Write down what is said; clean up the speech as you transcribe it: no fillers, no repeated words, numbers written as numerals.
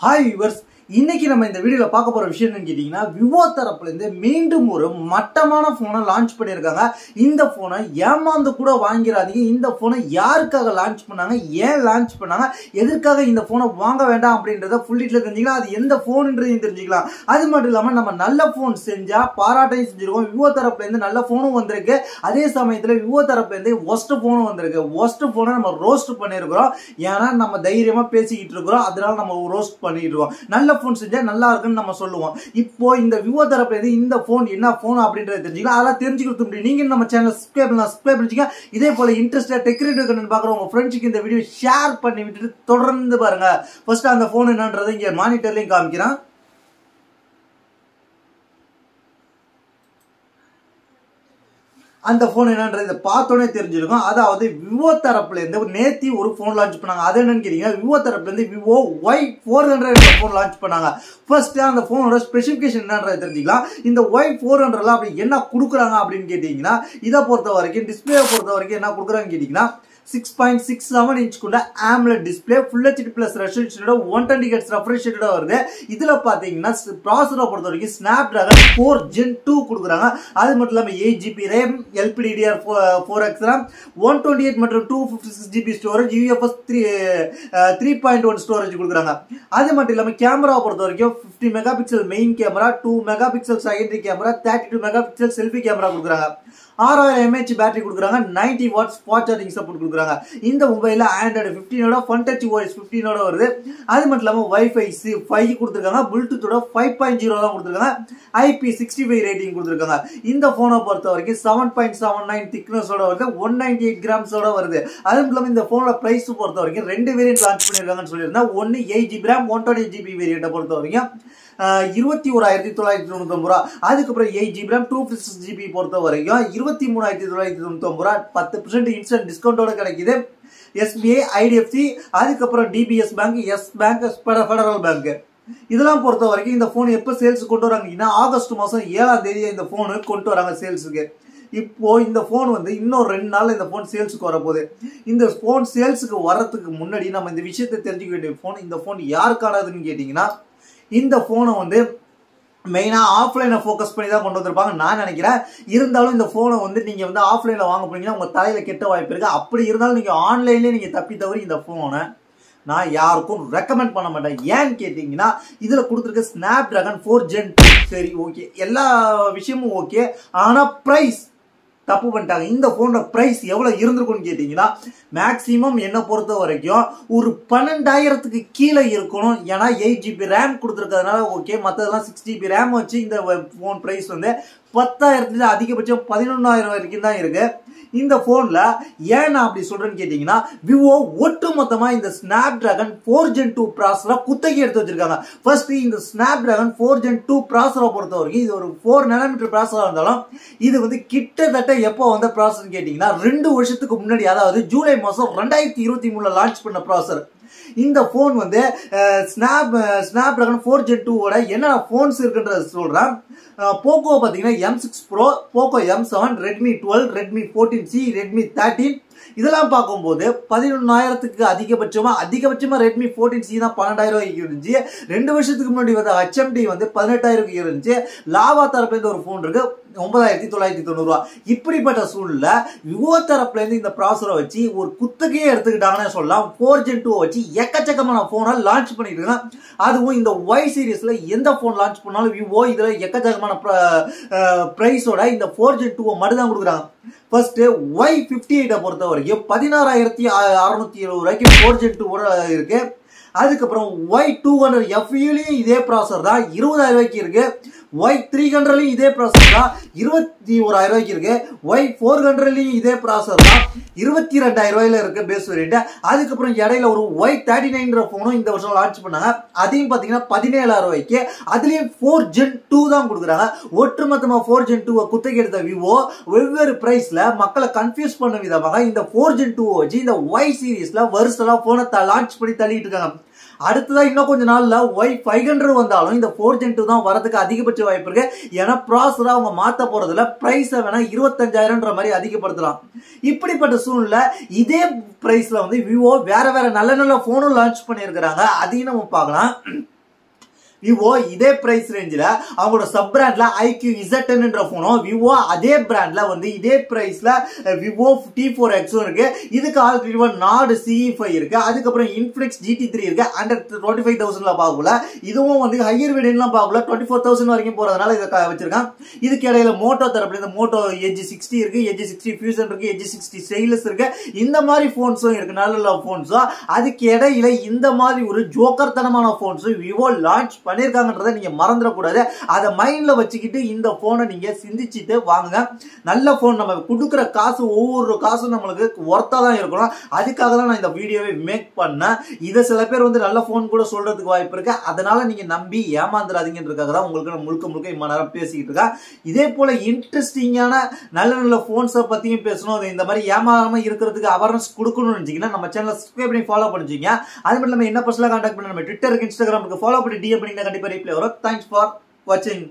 Hi viewers, இன்னைக்கு நம்ம இந்த வீடியோல பார்க்க போற விஷயம் என்னன்னு கேட்டீங்கன்னா விவோ தரப்புல இருந்து மீண்டும் ஒரு மட்டமான போனை லான்ச் பண்ணிருக்காங்க. இந்த போனை ஏமாந்து கூட வாங்கிராதீங்க. இந்த போனை யாருக்காக லான்ச் பண்ணாங்க, ஏன் லான்ச் பண்ணாங்க, எதற்காக இந்த போனை வாங்க வேண்டாம் அப்படின்றத ஃபுல் டீடைல் தெரிஞ்சுக்கலாம். அது எந்த போன்ன்றதையும் தெரிஞ்சுக்கலாம். அது மட்டும் இல்லாம நம்ம நல்ல போன் செஞ்சா பாராட்டையும் செஞ்சிருக்கோம். விவோ தரப்புல இருந்து நல்ல போனும் வந்திருக்கு. அதே சமயத்துல விவோ தரப்புல இருந்து ஒஸ்ட் போனும் வந்திருக்கு. ஒஸ்ட் போனை நம்ம ரோஸ்ட் பண்ணிருக்கிறோம். ஏன்னா நம்ம தைரியமா பேசிக்கிட்டு இருக்கிறோம், அதனால நம்ம ரோஸ்ட் பண்ணிட்டு இருக்கோம். நல்ல போன் செஞ்சா நல்லா இருக்குன்னு நம்ம சொல்லுவோம். இப்போ இந்த விவோ தரப்புல இருந்து இந்த போன் என்ன போன் அப்படின்றத தெரிஞ்சுக்கலாம். அதெல்லாம் தெரிஞ்சுக்கிறது முடியும். நீங்க நம்ம சேனல் சப்ஸ்கிரைப் பண்ணிச்சுங்க. இதே போல இன்ட்ரெஸ்டா டெக்னிக்கல் கண்டென்ட் பார்க்குற உங்க ஃப்ரெண்ட்ஸுக்கு இந்த வீடியோ ஷேர் பண்ணி விட்டுட்டு தொடர்ந்து பாருங்க. ஃபர்ஸ்ட் அந்த போன் என்னன்றதை இங்க மானிட்டர்லயும் காமிக்கிறேன். அந்த போன் என்னன்றது பார்த்தோன்னே தெரிஞ்சிருக்கும். அதாவது விவோ தரப்புல இருந்து நேத்தி ஒரு போன் லான்ச் பண்ணாங்க. அது என்னன்னு கேட்டீங்கன்னா விவோ தரப்புல இருந்து விவோ Y400 போன் லான்ச் பண்ணாங்க. ஃபர்ஸ்ட் அந்த போனோட ஸ்பெசிபிகேஷன் என்னன்றதை தெரிஞ்சுக்கலாம். இந்த Y400 அப்படி என்ன கொடுக்குறாங்க அப்படின்னு கேட்டீங்கன்னா, இதை பொறுத்த வரைக்கும் டிஸ்பிளே பொறுத்த வரைக்கும் என்ன கொடுக்குறாங்க கேட்டீங்கன்னா 6.67 inch கொண்ட AMOLED display, Full HD Plus ரெசல்யூஷனோட 120 Hz ரெஃப்ரெஷ் ரேட்டோட வருது. இதுல பாத்தீங்கன்னா ப்ராசஸரை பொறுத்த வரைக்கும் Snapdragon 4 Gen 2 கொடுக்குறாங்க. அது மட்டும் இல்லாம 8GB RAM, LPDDR4X RAM, 128 மற்றும் 256GB ஸ்டோரேஜ், UFS 3.1 ஸ்டோரேஜ் கொடுக்குறாங்க. அது மட்டும் இல்லாம கேமரா பொறுத்த வரைக்கும் 50 megapixel main camera, 2 megapixel secondary camera, 32 megapixel selfie camera கொடுக்குறாங்க. 6000 mAh பேட்டரி கொடுக்குறாங்க. 90 வாட்ஸ் ஃபாஸ்ட் சார்ஜிங் சப்போர்ட் கொடுக்குறாங்க. இந்த மொபைல்ல Android 15ஓட FunTouch OS 15ஓட வருது. அது மட்டும் இல்லாம Wi-Fi 5 கொடுத்துருக்காங்க. ப்ளூடூத்தோட 5.0 தான் கொடுத்துருக்காங்க. IP65 ரேட்டிங் கொடுத்துருக்காங்க. இந்த போனை பொறுத்த வரைக்கும் 7.79 திக்னஸோட வருது. 198 கிராம்ஸோட வருது. அது மட்டும் இல்லாம இந்த போனோட பிரைஸ் பொறுத்த வரைக்கும் 2 வேரியன்ட் லான்ச் பண்ணிருக்காங்கன்னு சொல்லியிருந்தா. ஒன்னு 8GB RAM 128GB வேரியன்ட்டை பொறுத்த வரைக்கும் 21,999 ரூபா. அதுக்கப்புறம் 8GB RAM 256GB பொறுத்த வரைக்கும் 23,999 ரூபா. 10% இன்ஸ்டன்ட் டிஸ்கவுண்டோட கிடைக்குது. SBI, IDFC, அதுக்கப்புறம் DBS bank, Yes Bank, Federal Bank இதெல்லாம் பொறுத்த வரைக்கும் இந்த போன் எப்ப சேல்ஸ் கொண்டு வராங்கன்னா ஆகஸ்ட் மாசம் 7ஆம் தேதி இந்த போனு கொண்டு வராங்க சேல்ஸுக்கு. இப்போ இந்த போன் இன்னும் 2 நாள் இந்த போன் சேல்ஸுக்கு வரப்போகுது. இந்த போன் சேல்ஸுக்கு வரதுக்கு முன்னாடி நம்ம இந்த விஷயத்தை தெரிஞ்சுக்க வேண்டிய போன். இந்த போன் யாருக்கானதுன்னு கேட்டீங்கன்னா, இந்த போனை மெயினா ஆஃப்லைனை ஃபோக்கஸ் பண்ணி தான் கொண்டு வந்திருப்பாங்க நான் நினைக்கிறேன். இருந்தாலும் இந்த போனை நீங்க ஆஃப்லைன்ல வாங்க போனீங்கன்னா உங்க தலையில கெட்ட வாய்ப்பு இருக்கு. அப்படி இருந்தாலும் நீங்க ஆன்லைன்லயே நீங்க தப்பி தவறி இந்த போனை நான் யாருக்கும் ரெக்கமெண்ட் பண்ண மாட்டேன். ஏன்னு கேட்டீங்கன்னா, இதுல கொடுத்துருக்க Snapdragon 4 Gen 2 சரி ஓகே, எல்லா விஷயமும் ஓகே. ஆனா பிரைஸ் தப்பு பண்ணிட்டாங்க. இந்த போனோட பிரைஸ் எவ்வளவு இருந்திருக்கும்னு கேட்டீங்கன்னா, மேக்சிமம் என்ன பொறுத்த வரைக்கும் ஒரு 12,000க்கு கீழே இருக்கணும். ஏன்னா 8GB RAM கொடுத்துருக்கிறதுனால ஓகே. மற்றதெல்லாம் 6GB RAM வச்சு இந்த போன் பிரைஸ் 10,000 அதிகபட்சம் 11,000 வரைக்கும் தான் இருக்கு. இந்த போன்ல ஏன் நான் அப்படி சொல்றேன்னு கேட்டீங்கன்னா, விவோ ஒட்டுமொத்தமா இந்த Snapdragon 4 Gen 2 ப்ராசஸரை குத்தகை எடுத்து வச்சிருக்காங்க. ஃபர்ஸ்ட் இந்த Snapdragon 4 Gen 2 ப்ராசஸரை பொறுத்த வரைக்கும் இது ஒரு 4 nm ப்ராசஸரா இருந்தாலும் இது கிட்டத்தட்ட எப்போ வந்த ப்ராசஸ் கேட்டீங்கன்னா 2 வருஷத்துக்கு முன்னாடி, அதாவது ஜூலை மாசம் 2023ல லான்ச் பண்ண ப்ராசஸர். இந்த போன் Snapdragon 4 Gen 2 ஓட என்ன போன்ஸ் இருக்குன்றத சொல்றேன். போகோ பாத்தீங்கன்னா M6 Pro, போகோ M7, Redmi 12, Redmi 14C, Redmi 13 இதெல்லாம் பார்க்கும்போது 11,000க்கு அதிகபட்சமா Redmi 14C தான் 12,000 ரூபாய்க்கு இருந்துச்சு. 2 வருஷத்துக்கு முன்னாடி HMD 18,000 இருந்துச்சு. லாவா தரப்புல இருந்து ஒரு போன் இருக்கு 9,990 ரூபா. இப்படிப்பட்ட சூழ்நிலை விவோ தரப்புல இருந்து இந்த ப்ராசஸரை வச்சு ஒரு குத்தகையே எடுத்துக்கிட்டாங்கன்னு சொல்லலாம். 4 Gen 2 வச்சு எக்கச்சக்கமான போனை லான்ச் பண்ணிட்டு இருக்காங்க. அதுவும் இந்த Y சீரிஸ்ல எந்த போன் லான்ச் பண்ணாலும் விவோ இதுல எக்கச்சக்கமான பிரைஸோட இந்த 4 Gen 2 மட்டும் தான் கொடுக்குறாங்க. ஃபர்ஸ்ட் Y58 பொறுத்த வரைக்கும் 16,670 ரூபாய்க்கு 4 Gen 2 இருக்கு. அதுக்கப்புறம் Y200 FEலயும் இதே ப்ராசஸர் தான் 20,000 ரூபாய்க்கு இருக்கு. Y300லயும் இதே ப்ராசஸர் தான் 21,000 ரூபாய்க்கு இருக்கு. Y400லயும் இதே ப்ராசஸர் தான் 22,000 ரூபாயில இருக்கு பேஸ் வேரியன்ட். அதுக்கப்புறம் இடையில ஒரு Y39 போனும் இந்த வருஷம் லான்ச் பண்ணாங்க. அதையும் பாத்தீங்கன்னா 17,000 ரூபாய்க்கு. அதுலயும் 4 Gen 2 தான் கொடுக்குறாங்க. ஒட்டுமொத்தமா 4 Gen 2 குத்தகை எடுத்த விவோ வெவ்வேறு பிரைஸ்ல மக்களை கன்ஃபியூஸ் பண்ண விதமாக இந்த 4 Gen 2 வச்சு இந்த Y சீரிஸ்ல வருஷம் போனை லான்ச் பண்ணி தள்ளிட்டு இருக்காங்க. அடுத்ததா இன்னும் கொஞ்ச நாள்ல Y500 வந்தாலும் இந்த 4 Gen 2 தான் வரதுக்கு அதிகபட்ச வாய்ப்பு இருக்கு. ஏன்னா ப்ராசஸரை அவங்க மாத்த போறதுல பிரைஸ் வேணா 25,000ன்ற மாதிரி அதிகப்படுத்தலாம். இப்படிப்பட்ட சூழ்நிலை இதே பிரைஸ்ல விவோ வேற நல்ல போனும் லான்ச் பண்ணியிருக்கிறாங்க. அதையும் நம்ம பார்க்கலாம். விவோ இதே பிரைஸ் ரேஞ்சில் அவங்களோட சப் பிராண்ட்ல ஐக்யூ Z10ன்ற போனும், விவோ அதே பிராண்ட்ல வந்து இதே பிரைஸ்ல விவோ T4X இருக்கு. இதுக்கு ஆல்ரெடி நாடு CE5 இருக்கு. அதுக்கப்புறம் இன்ஃபினிக்ஸ் GT3 இருக்கு. அண்டர் 25,000ல பார்க்கல. இதுவும் வந்து ஹையர் வேரியன்ட்லாம் பார்க்கல, 24,000 வரைக்கும் போறதுனால இதை வச்சிருக்கான். இதுக்கு இடையில மோட்டோ தரப்புல இந்த மோட்டோ Edge 60 இருக்கு, Edge 60 Fusion இருக்கு, Edge 60 ஸ்டைலஸ் இருக்கு. இந்த மாதிரி போன்ஸும் இருக்கு, நல்ல போன்ஸும். அதுக்கு இடையில இந்த மாதிரி ஒரு ஜோக்கர் தனமான போன்ஸ் விவோ லான்ச் பண்ணிருக்காங்கன்றதை நீங்க மறந்துடக்கூடாது. அதை மைண்ட்ல வச்சுக்கிட்டு இந்த போனை நீங்க சிந்திச்சுட்டு வாங்குங்க. நல்ல போன், நம்ம கொடுக்குற காசு ஒவ்வொரு காசும் நம்மளுக்கு ஒர்த்தா தான் இருக்கணும். அதுக்காக தான் நான் இந்த வீடியோவை மேக் பண்ணேன். இதை சில பேர் வந்து நல்ல போன் கூட சொல்றதுக்கு வாய்ப்பு இருக்கு. அதனால நீங்க நம்பி ஏமாந்துடாதீங்கன்றதுக்காக தான் உங்களுக்கு முழுக்க இம்மா நேரம் பேசிக்கிட்டு இருக்கேன். இதே போல இன்ட்ரெஸ்டிங்கான நல்ல போன்ஸை பத்தியும் பேசணும். இந்த மாதிரி ஏமாறாம இருக்கிறதுக்கு அவேர்னஸ் கொடுக்கணும்னு நினைச்சீங்கன்னா நம்ம சேனலை சப்ஸ்கிரைப் பண்ணி ஃபாலோ பண்ணிச்சிங்க. அது மட்டும் இல்லாம என்ன பர்சனலா கான்டாக்ட் பண்ண நம்ம ட்விட்டருக்கு, இன்ஸ்டாகிராமுக்கு ஃபாலோ பண்ணி DM பண்ணிங்கன்னா கண்டிப்பா ரிப்ளை வரும். தேங்க்ஸ் ஃபார் வாட்சிங்.